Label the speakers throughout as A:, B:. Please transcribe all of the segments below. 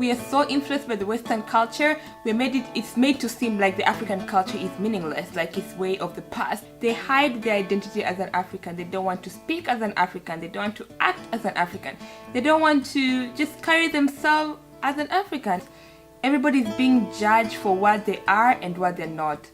A: we are so influenced by the Western culture, it's made to seem like the African culture is meaningless, like it's way of the past. They hide their identity as an African. They don't want to speak as an African. They don't want to act as an African. They don't want to just carry themselves as an African. Everybody's being judged for what they are and what they're not.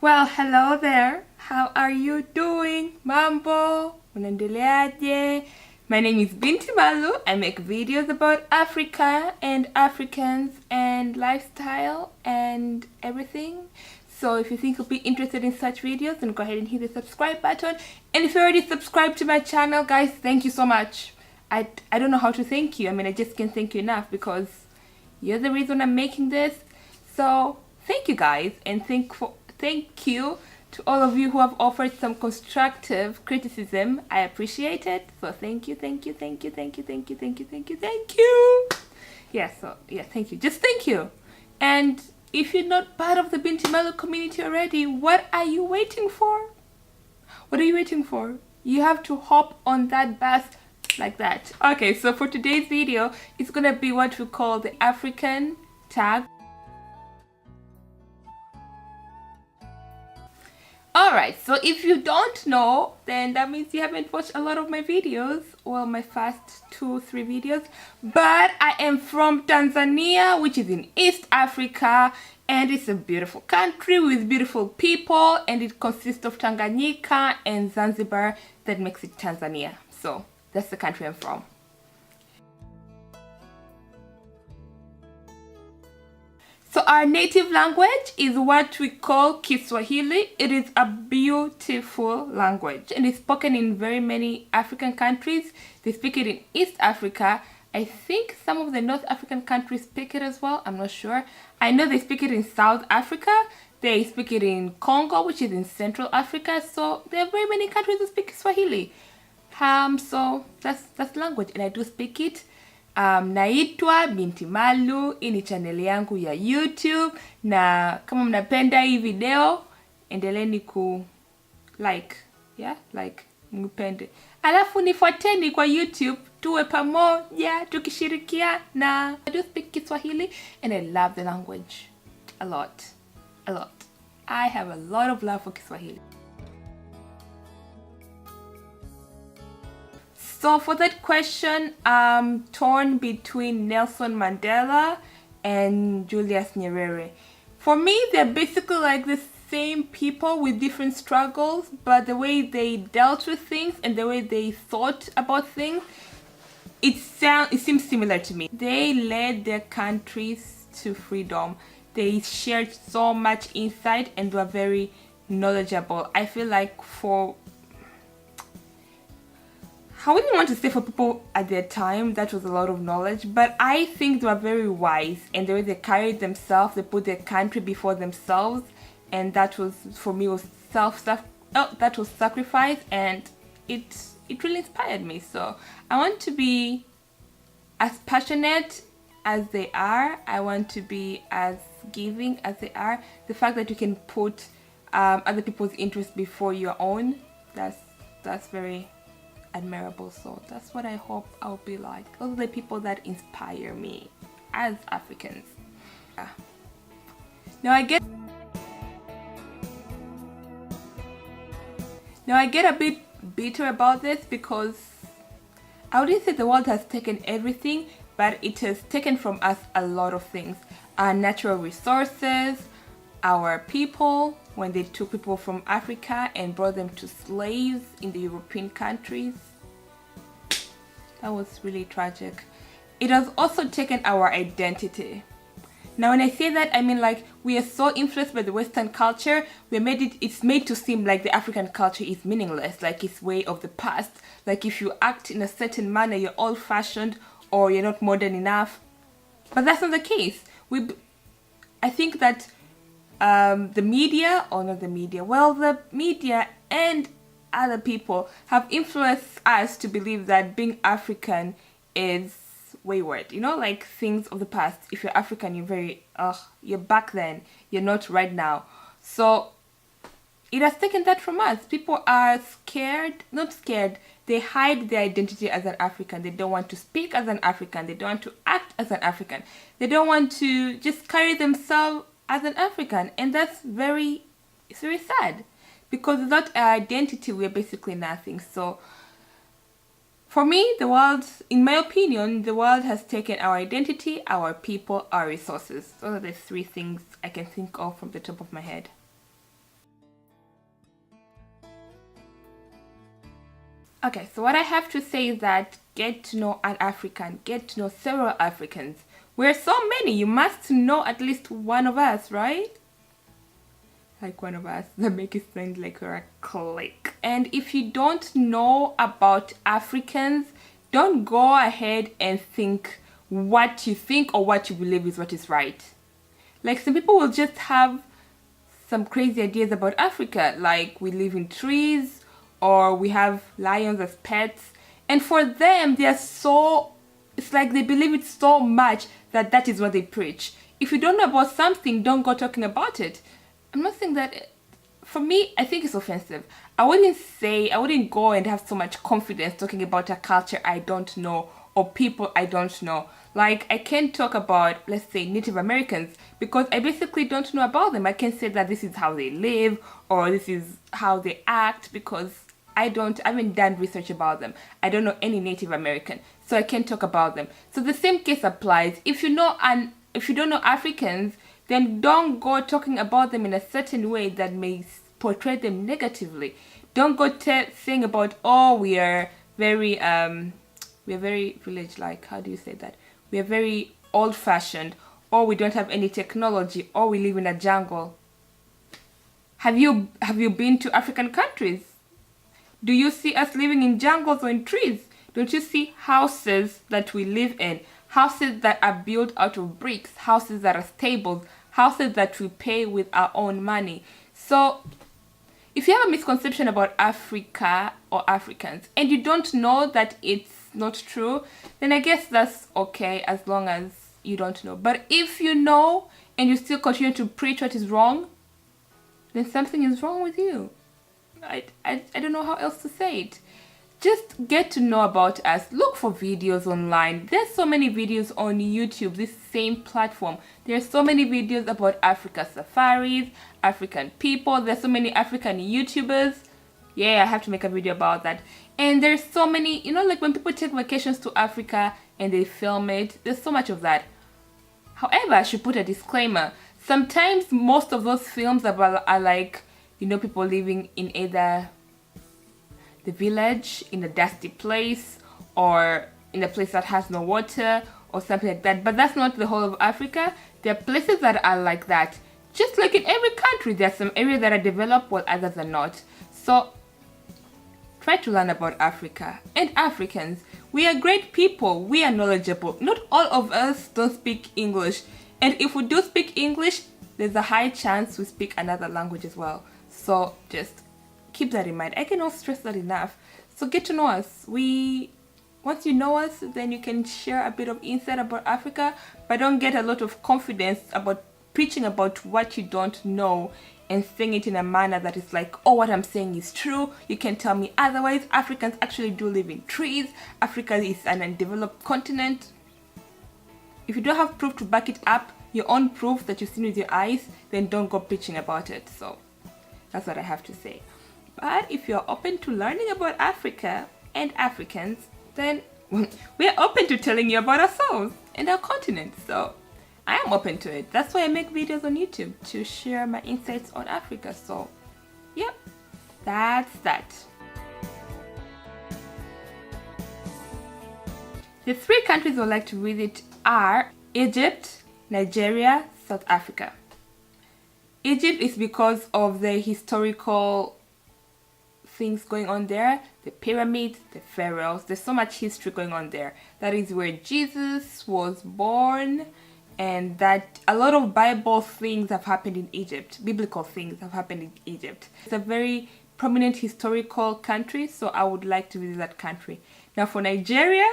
A: Well, hello there. How are you doing? Mambo? Unaendeleaje? My name is Binti Malu. I make videos about Africa and Africans and lifestyle and everything. So if you think you'll be interested in such videos, then go ahead and hit the subscribe button. And if you already subscribed to my channel, guys, thank you so much. I don't know how to thank you. I mean, I just can't thank you enough because you're the reason I'm making this. So thank you guys, and thank you to all of you who have offered some constructive criticism. I appreciate it. So thank you. Yeah, thank you. Just thank you. And if you're not part of the Binti Malu community already, what are you waiting for? What are you waiting for? You have to hop on that bus like that. Okay, so for today's video, it's gonna be what we call the African tag. Alright, so if you don't know, then that means you haven't watched a lot of my videos. Well, my first 2-3 videos. But I am from Tanzania, which is in East Africa. And it's a beautiful country with beautiful people. And it consists of Tanganyika and Zanzibar. That makes it Tanzania. So that's the country I'm from. So our native language is what we call Kiswahili. It is a beautiful language and it's spoken in very many African countries. They speak it in East Africa. I think some of the North African countries speak it as well. I'm not sure. I know they speak it in South Africa. They speak it in Congo, which is in Central Africa. So there are very many countries that speak Swahili. So that's language, and I do speak it. Naitwa Binti Malu. Hii ni channel yangu ya YouTube, na kama mnapenda hii video endeleeni ku like mpende, alafu nifuateni kwa YouTube, tuwe pamoja tukishirikiana. I do speak Kiswahili and I love the language a lot. I have a lot of love for Kiswahili. So for that question, I'm torn between Nelson Mandela and Julius Nyerere. For me, they're basically like the same people with different struggles, but the way they dealt with things and the way they thought about things, it seems similar to me. They led their countries to freedom. They shared so much insight and were very knowledgeable. I feel like I wouldn't want to say for people at their time that was a lot of knowledge, but I think they were very wise, and the way they carried themselves, they put their country before themselves, and that was, for me, was that was sacrifice, and it really inspired me. So I want to be as passionate as they are. I want to be as giving as they are. The fact that you can put other people's interests before your own, that's very admirable. So that's what I hope I'll be like. Those are the people that inspire me as Africans. Now I get a bit bitter about this because I wouldn't say the world has taken everything, but it has taken from us a lot of things. Our natural resources, our people, when they took people from Africa and brought them to slaves in the European countries. That was really tragic. It has also taken our identity. Now when I say that, I mean like we are so influenced by the Western culture, it's made to seem like the African culture is meaningless, like it's way of the past. Like if you act in a certain manner, you're old-fashioned or you're not modern enough. But that's not the case. I think that the media and other people have influenced us to believe that being African is wayward, you know, like things of the past. If you're African, you're very you're back then, you're not right now. So it has taken that from us. People are scared, not scared, they hide their identity as an African. They don't want to speak as an African. They don't want to act as an African. They don't want to just carry themselves as an African. And that's it's very sad. Because without our identity, we're basically nothing. So for me, the world, in my opinion, the world has taken our identity, our people, our resources. Those are the three things I can think of from the top of my head. Okay, so what I have to say is that get to know an African, get to know several Africans. We're so many, you must know at least one of us, right? Like one of us, that make it sound like we're a clique. And if you don't know about Africans, don't go ahead and think what you think or what you believe is what is right. Like some people will just have some crazy ideas about Africa, like we live in trees or we have lions as pets. And for them, it's like they believe it so much that that is what they preach. If you don't know about something, don't go talking about it. I'm not saying that, for me, I think it's offensive. I wouldn't go and have so much confidence talking about a culture I don't know or people I don't know. Like, I can't talk about, let's say, Native Americans because I basically don't know about them. I can't say that this is how they live or this is how they act because I haven't done research about them. I don't know any Native American, so I can't talk about them. So the same case applies. If you don't know Africans, then don't go talking about them in a certain way that may portray them negatively. Don't go saying about, oh, we're very village-like. How do you say that? We are very old-fashioned, or we don't have any technology, or we live in a jungle. Have you been to African countries? Do you see us living in jungles or in trees? Don't you see houses that we live in? Houses that are built out of bricks, houses that are stable, houses that we pay with our own money. So if you have a misconception about Africa or Africans and you don't know that it's not true, then I guess that's okay as long as you don't know. But if you know and you still continue to preach what is wrong, then something is wrong with you. I don't know how else to say it. Just get to know about us. Look for videos online. There's so many videos on YouTube, this same platform. There's so many videos about Africa safaris, African people. There's so many African YouTubers. Yeah, I have to make a video about that. And there's so many, like when people take vacations to Africa and they film it, there's so much of that. However, I should put a disclaimer. Sometimes most of those films are like, people living in either the village, in a dusty place, or in a place that has no water, or something like that. But that's not the whole of Africa. There are places that are like that. Just like in every country, there are some areas that are developed while others are not. So try to learn about Africa and Africans. We are great people. We are knowledgeable. Not all of us don't speak English. And if we do speak English, there's a high chance we speak another language as well. So just keep that in mind. I cannot stress that enough. So get to know us. Once you know us, then you can share a bit of insight about Africa, but don't get a lot of confidence about preaching about what you don't know and saying it in a manner that is like, oh, what I'm saying is true. You can tell me otherwise. Africans actually do live in trees. Africa is an undeveloped continent. If you don't have proof to back it up, your own proof that you've seen with your eyes, then don't go preaching about it. So that's what I have to say. But if you're open to learning about Africa and Africans, then we're open to telling you about ourselves and our continent. So I am open to it. That's why I make videos on YouTube, to share my insights on Africa. So yep, that's that. The 3 countries I would like to visit are Egypt, Nigeria, South Africa. Egypt is because of the historical things going on there, the pyramids, the pharaohs. There's so much history going on there. That is where Jesus was born, and that a lot of Bible things have happened in Egypt. Biblical things have happened in Egypt. It's a very prominent historical country, so I would like to visit that country. Now for Nigeria,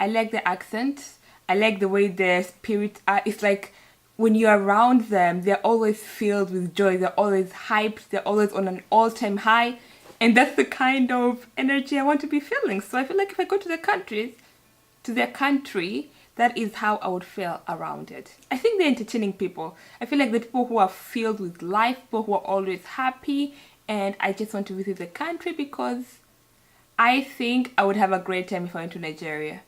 A: I like the accent. I like the way their spirit are. It's like when you're around them, they're always filled with joy. They're always hyped. They're always on an all-time high. And that's the kind of energy I want to be feeling. So I feel like if I go to their country, that is how I would feel around it. I think they're entertaining people. I feel like the people who are filled with life, people who are always happy, and I just want to visit the country because I think I would have a great time if I went to Nigeria.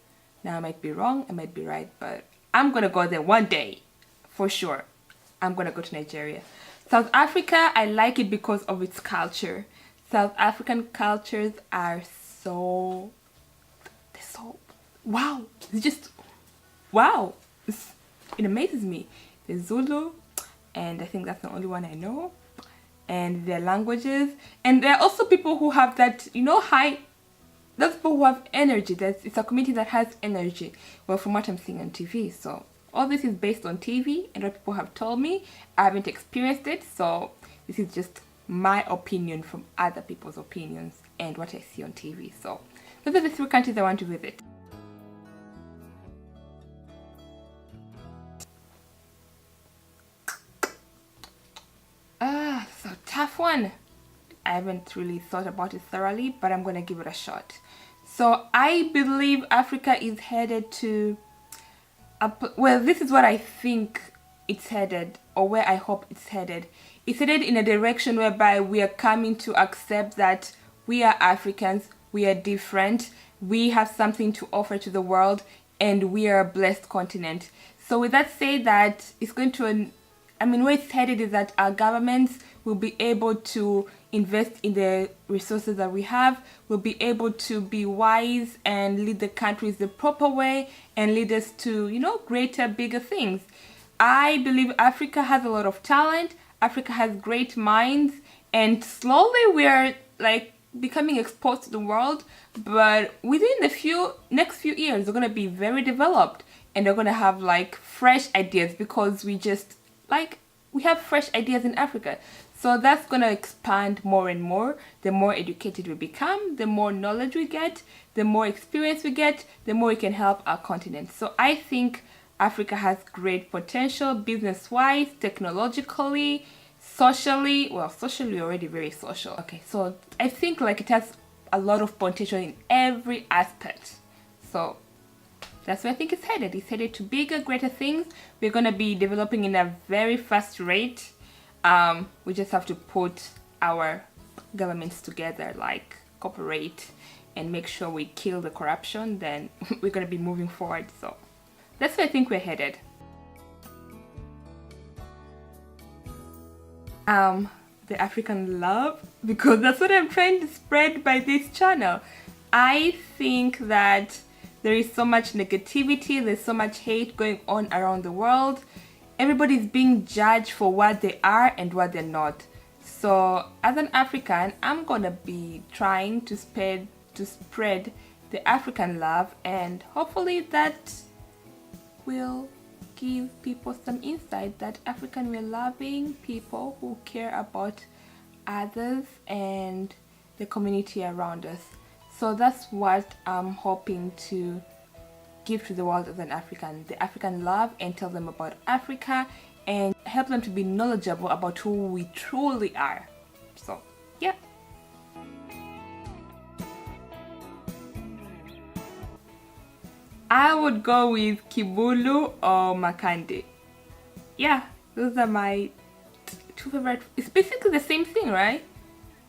A: Now I might be wrong, I might be right, but I'm gonna go there one day, for sure. I'm gonna go to Nigeria. South Africa, I like it because of its culture. South African cultures are so wow. It's just wow. It amazes me. The Zulu, and I think that's the only one I know, and their languages, and there are also people who have that, you know, those people who have energy. It's a community that has energy. Well, from what I'm seeing on TV, so all this is based on TV and what people have told me. I haven't experienced it, so this is just my opinion from other people's opinions and what I see on TV. So those are the 3 countries I want to visit. So tough one. I haven't really thought about it thoroughly, but I'm gonna give it a shot. So I believe Africa is headed to well, this is what I think it's headed, or where I hope it's headed. It's headed in a direction whereby we are coming to accept that we are Africans, we are different, we have something to offer to the world, and we are a blessed continent. So with that said, that it's going to, where it's headed is that our governments will be able to invest in the resources that we have, will be able to be wise and lead the countries the proper way and lead us to, you know, greater, bigger things. I believe Africa has a lot of talent, Africa has great minds, and slowly we are like becoming exposed to the world, but within the next few years they're going to be very developed and they're going to have like fresh ideas, because we have fresh ideas in Africa. So that's going to expand more and more. The more educated we become, the more knowledge we get, the more experience we get, the more we can help our continent. So I think Africa has great potential, business-wise, technologically, socially. Well, socially, we're already very social. Okay, so I think like it has a lot of potential in every aspect. So that's where I think it's headed. It's headed to bigger, greater things. We're going to be developing in a very fast rate. We just have to put our governments together, like cooperate and make sure we kill the corruption, then we're going to be moving forward. So that's where I think we're headed. The African love, because that's what I'm trying to spread by this channel. I think that there is so much negativity, there's so much hate going on around the world. Everybody's being judged for what they are and what they're not. So as an African, I'm gonna be trying to spread the African love, and hopefully that will give people some insight that African, we're loving people who care about others and the community around us. So that's what I'm hoping to give to the world as an African, the African love, and tell them about Africa and help them to be knowledgeable about who we truly are. So yeah. I would go with Kibulu or Makande. Yeah, those are my 2 favorite. It's basically the same thing, right?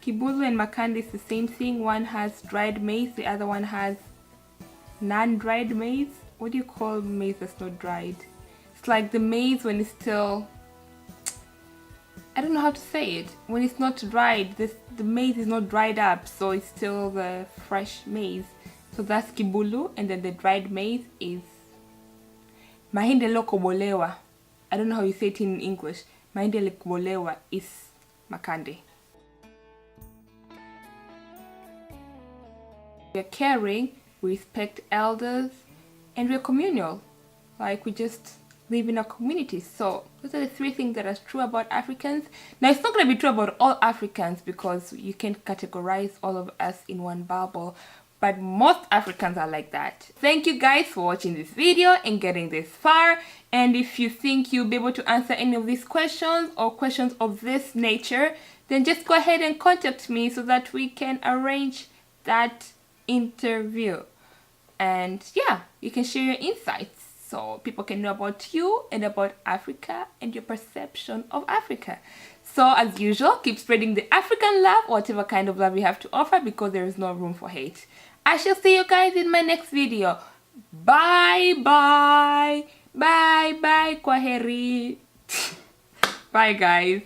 A: Kibulu and Makande is the same thing. One has dried maize, the other one has non-dried maize. What do you call maize that's not dried? It's like the maize when it's still, I don't know how to say it. When it's not dried, the maize is not dried up, so it's still the fresh maize. So that's Kibulu, and then the dried maize is mahindi lokobolewa. I don't know how you say it in English. Mahindi lokobolewa is Makande. We're caring, we respect elders, and we're communal. Like, we just live in a community. So those are the 3 things that are true about Africans. Now, it's not going to be true about all Africans, because you can't categorize all of us in one bubble, but most Africans are like that. Thank you guys for watching this video and getting this far. And if you think you'll be able to answer any of these questions or questions of this nature, then just go ahead and contact me so that we can arrange that interview. And yeah, you can share your insights so people can know about you and about Africa and your perception of Africa. So as usual, keep spreading the African love, whatever kind of love you have to offer, because there is no room for hate. I shall see you guys in my next video. Bye bye. Bye bye. Kwaheri. Bye guys.